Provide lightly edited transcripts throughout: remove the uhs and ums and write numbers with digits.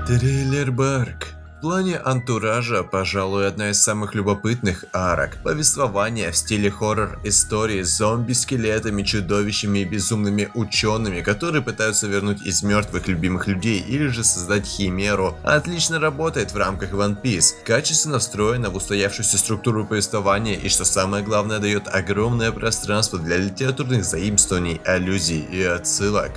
Триллер Барк. В плане антуража, пожалуй, одна из самых любопытных арок. Повествование в стиле хоррор-истории с зомби-скелетами, чудовищами и безумными учеными, которые пытаются вернуть из мертвых любимых людей или же создать химеру, отлично работает в рамках One Piece. Качественно встроена в устоявшуюся структуру повествования и, что самое главное, дает огромное пространство для литературных заимствований, аллюзий и отсылок.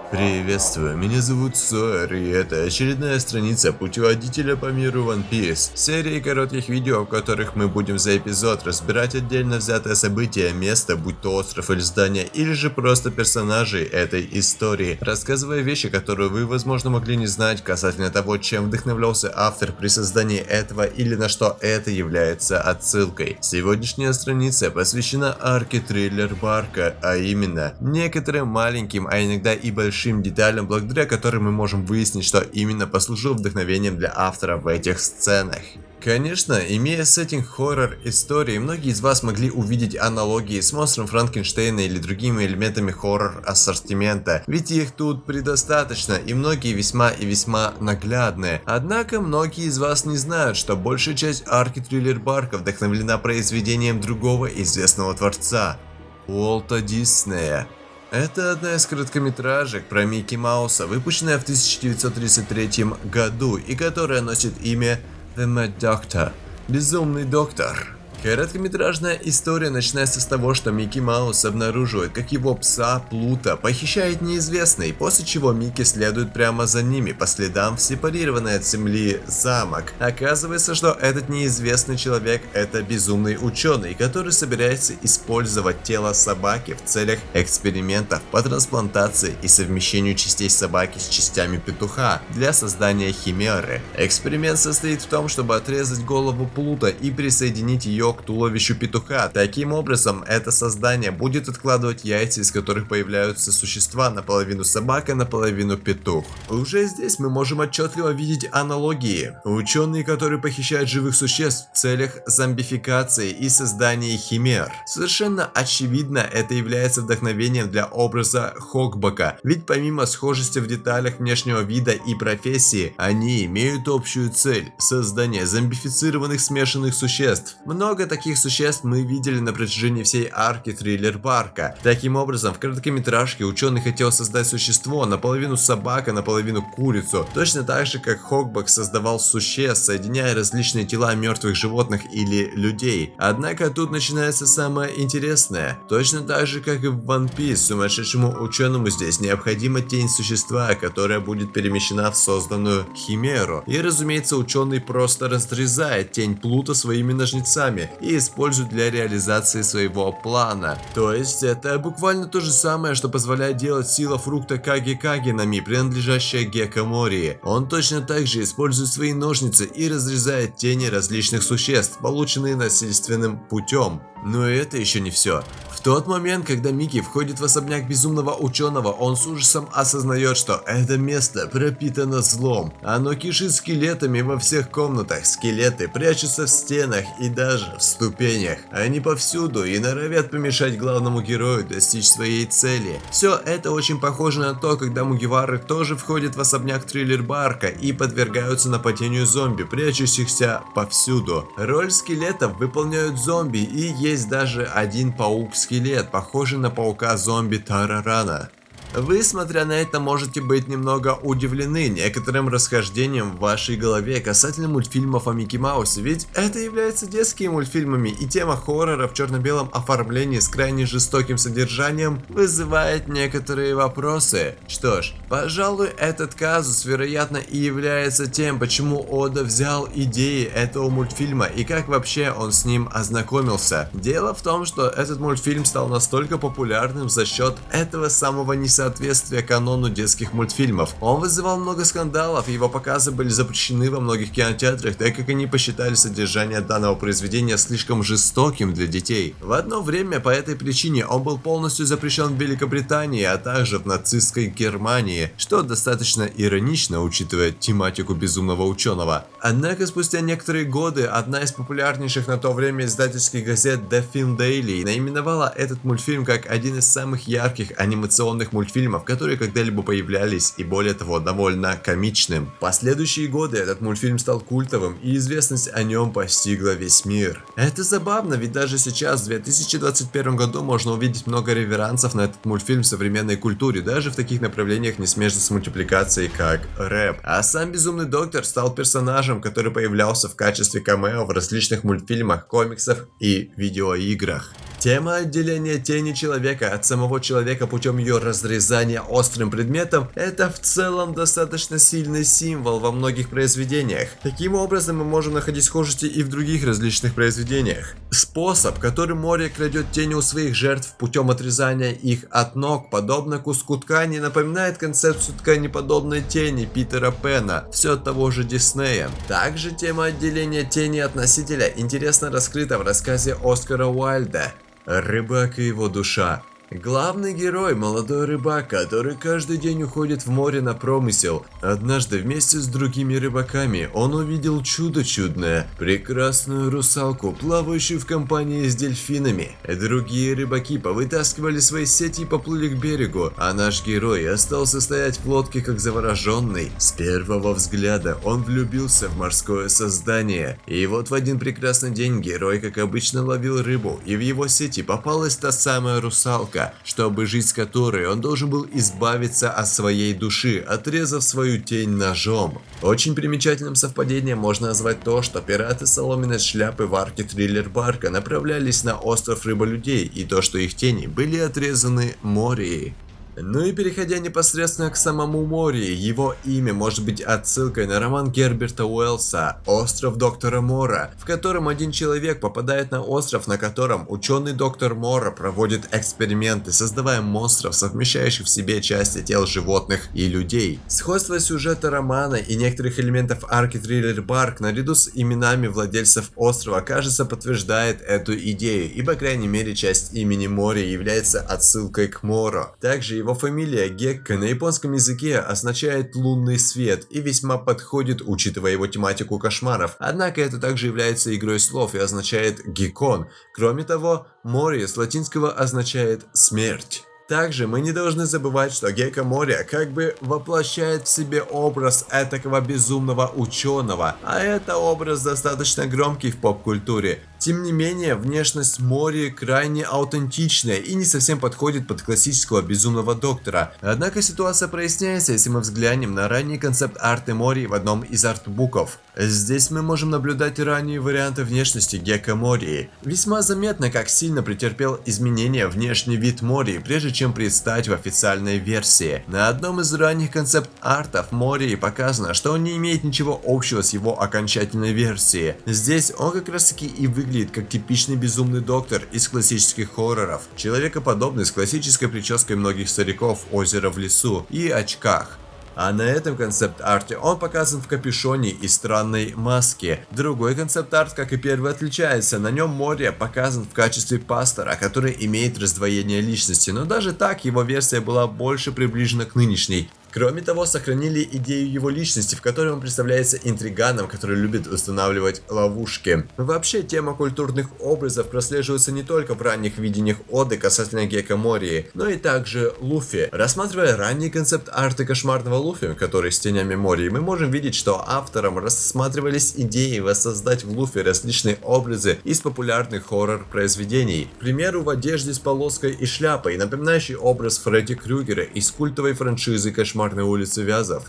Приветствую, меня зовут Сойер, и это очередная страница путеводителя по миру One Piece. Серии коротких видео, в которых мы будем за эпизод разбирать отдельно взятое событие, место, будь то остров или здание, или же просто персонажей этой истории, рассказывая вещи, которые вы, возможно, могли не знать касательно того, чем вдохновлялся автор при создании этого или на что это является отсылкой. Сегодняшняя страница посвящена арке Триллер Барка, а именно некоторым маленьким, а иногда и большим деталям, благодаря которым мы можем выяснить, что именно послужило вдохновением для автора в этих сценах. Конечно, имея сеттинг хоррор-истории, многие из вас могли увидеть аналогии с монстром Франкенштейна или другими элементами хоррор-ассортимента, ведь их тут предостаточно и многие весьма и весьма наглядные. Однако многие из вас не знают, что большая часть арки Триллер Барка вдохновлена произведением другого известного творца – Уолта Диснея. Это одна из короткометражек про Микки Мауса, выпущенная в 1933 году и которая носит имя The Mad Doctor – Безумный доктор. Короткометражная история начинается с того, что Микки Маус обнаруживает, как его пса Плута похищает неизвестный, после чего Микки следует прямо за ними по следам в сепарированный от земли замок. Оказывается, что этот неизвестный человек – это безумный ученый, который собирается использовать тело собаки в целях экспериментов по трансплантации и совмещению частей собаки с частями петуха для создания химеры. Эксперимент состоит в том, чтобы отрезать голову Плута и присоединить ее к туловищу петуха. Таким образом, это создание будет откладывать яйца, из которых появляются существа, наполовину собака, наполовину петух. Уже здесь мы можем отчетливо видеть аналогии. Ученые, которые похищают живых существ в целях зомбификации и создания химер. Совершенно очевидно, это является вдохновением для образа Хокбака, ведь помимо схожести в деталях внешнего вида и профессии, они имеют общую цель – создание зомбифицированных смешанных существ. Много таких существ мы видели на протяжении всей арки Триллер Барка. Таким образом, в короткометражке ученый хотел создать существо наполовину собака, наполовину курицу, точно так же, как Хокбак создавал существ, соединяя различные тела мертвых животных или людей. Однако тут начинается самое интересное. Точно так же, как и в One Piece, сумасшедшему ученому здесь необходима тень существа, которая будет перемещена в созданную химеру. И разумеется, ученый просто разрезает тень Плута своими ножницами и используют для реализации своего плана. То есть это буквально то же самое, что позволяет делать сила фрукта Каги-Каги Нами, принадлежащая Геккомори. Он точно так же использует свои ножницы и разрезает тени различных существ, полученные насильственным путем. Но это еще не все. В тот момент, когда Микки входит в особняк безумного ученого, он с ужасом осознает, что это место пропитано злом. Оно кишит скелетами во всех комнатах. Скелеты прячутся в стенах и даже в ступенях. Они повсюду и норовят помешать главному герою достичь своей цели. Все это очень похоже на то, когда Мугивары тоже входят в особняк Триллер Барка и подвергаются нападению зомби, прячущихся повсюду. Роль скелетов выполняют зомби, и есть даже один паук-скелет, похожий на паука-зомби Тарарана. Вы, смотря на это, можете быть немного удивлены некоторым расхождением в вашей голове касательно мультфильмов о Микки Маусе, ведь это является детскими мультфильмами, и тема хоррора в черно-белом оформлении с крайне жестоким содержанием вызывает некоторые вопросы. Что ж, пожалуй, этот казус, вероятно, и является тем, почему Ода взял идеи этого мультфильма и как вообще он с ним ознакомился. Дело в том, что этот мультфильм стал настолько популярным за счет этого самого несоответствия канону детских мультфильмов. Он вызывал много скандалов, и его показы были запрещены во многих кинотеатрах, так как они посчитали содержание данного произведения слишком жестоким для детей. В одно время по этой причине он был полностью запрещен в Великобритании, а также в нацистской Германии, что достаточно иронично, учитывая тематику безумного ученого. Однако спустя некоторые годы одна из популярнейших на то время издательских газет The Film Daily наименовала этот мультфильм как один из самых ярких анимационных мультфильмов мультфильмов, которые когда-либо появлялись, и более того, довольно комичным. В последующие годы этот мультфильм стал культовым, и известность о нем постигла весь мир. Это забавно, ведь даже сейчас, в 2021 году, можно увидеть много реверансов на этот мультфильм в современной культуре, даже в таких направлениях, не смежных с мультипликацией, как рэп. А сам Безумный Доктор стал персонажем, который появлялся в качестве камео в различных мультфильмах, комиксах и видеоиграх. Тема отделения тени человека от самого человека путем ее разрезания острым предметом — это в целом достаточно сильный символ во многих произведениях. Таким образом, мы можем находить схожести и в других различных произведениях. Способ, которым Мори крадет тени у своих жертв путем отрезания их от ног, подобно куску ткани, напоминает концепцию тканеподобной тени Питера Пэна, все от того же Диснея. Также тема отделения тени от носителя интересно раскрыта в рассказе Оскара Уайльда «Рыбак и его душа». Главный герой – молодой рыбак, который каждый день уходит в море на промысел. Однажды вместе с другими рыбаками он увидел чудо чудное – прекрасную русалку, плавающую в компании с дельфинами. Другие рыбаки повытаскивали свои сети и поплыли к берегу, а наш герой остался стоять в лодке как завороженный. С первого взгляда он влюбился в морское создание. И вот в один прекрасный день герой, как обычно, ловил рыбу, и в его сети попалась та самая русалка. Чтобы жить с которой, он должен был избавиться от своей души, отрезав свою тень ножом. Очень примечательным совпадением можно назвать то, что пираты соломенной шляпы в арке Триллер Барка направлялись на остров Рыболюдей, и то, что их тени были отрезаны Морией. Ну и переходя непосредственно к самому Мори, его имя может быть отсылкой на роман Герберта Уэллса «Остров доктора Мора», в котором один человек попадает на остров, на котором ученый доктор Мора проводит эксперименты, создавая монстров, совмещающих в себе части тел животных и людей. Сходство сюжета романа и некоторых элементов арки Триллер Барк наряду с именами владельцев острова, кажется, подтверждает эту идею, и по крайней мере часть имени Мори является отсылкой к Моро. Также его фамилия Гекко на японском языке означает «лунный свет» и весьма подходит, учитывая его тематику кошмаров. Однако это также является игрой слов и означает «геккон». Кроме того, Мори с латинского означает «смерть». Также мы не должны забывать, что Гекко Мори как бы воплощает в себе образ этакого безумного ученого, а это образ достаточно громкий в поп-культуре. Тем не менее, внешность Мори крайне аутентичная и не совсем подходит под классического безумного доктора. Однако ситуация проясняется, если мы взглянем на ранний концепт-арты Мори в одном из артбуков. Здесь мы можем наблюдать ранние варианты внешности Гекко Мори. Весьма заметно, как сильно претерпел изменения внешний вид Мори, прежде чем предстать в официальной версии. На одном из ранних концепт-артов Мори показано, что он не имеет ничего общего с его окончательной версией. Здесь он как раз таки и выглядит как типичный безумный доктор из классических хорроров, человекоподобный с классической прической многих стариков, озера в лесу и очках. А на этом концепт-арте он показан в капюшоне и странной маске. Другой концепт-арт, как и первый, отличается. На нем Мори показан в качестве пастора, который имеет раздвоение личности, но даже так его версия была больше приближена к нынешней. Кроме того, сохранили идею его личности, в которой он представляется интриганом, который любит устанавливать ловушки. Вообще, тема культурных образов прослеживается не только в ранних видениях Оды касательно Гекко Мори, но и также Луфи. Рассматривая ранние концепт-арты кошмарного Луфи, который с тенями Мори, мы можем видеть, что автором рассматривались идеи воссоздать в Луфи различные образы из популярных хоррор-произведений. К примеру, в одежде с полоской и шляпой, напоминающий образ Фредди Крюгера из культовой франшизы «Кошмарной улицы Вязов».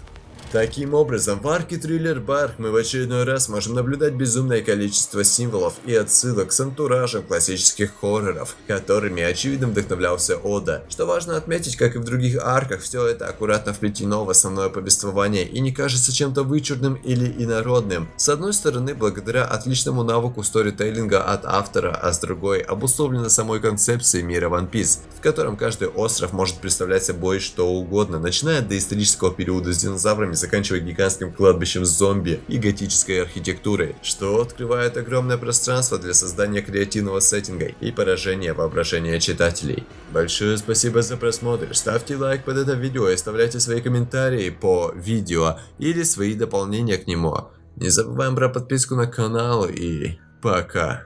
Таким образом, в арке Триллер Барк мы в очередной раз можем наблюдать безумное количество символов и отсылок с антуражем классических хорроров, которыми очевидно вдохновлялся Ода. Что важно отметить, как и в других арках, все это аккуратно вплетено в основное повествование и не кажется чем-то вычурным или инородным. С одной стороны, благодаря отличному навыку сторителлинга от автора, а с другой обусловлено самой концепцией мира One Piece, в котором каждый остров может представлять собой что угодно, начиная от доисторического периода с динозаврами, заканчивая гигантским кладбищем зомби и готической архитектурой, что открывает огромное пространство для создания креативного сеттинга и поражения воображения читателей. Большое спасибо за просмотр, ставьте лайк под это видео и оставляйте свои комментарии по видео или свои дополнения к нему. Не забываем про подписку на канал и пока.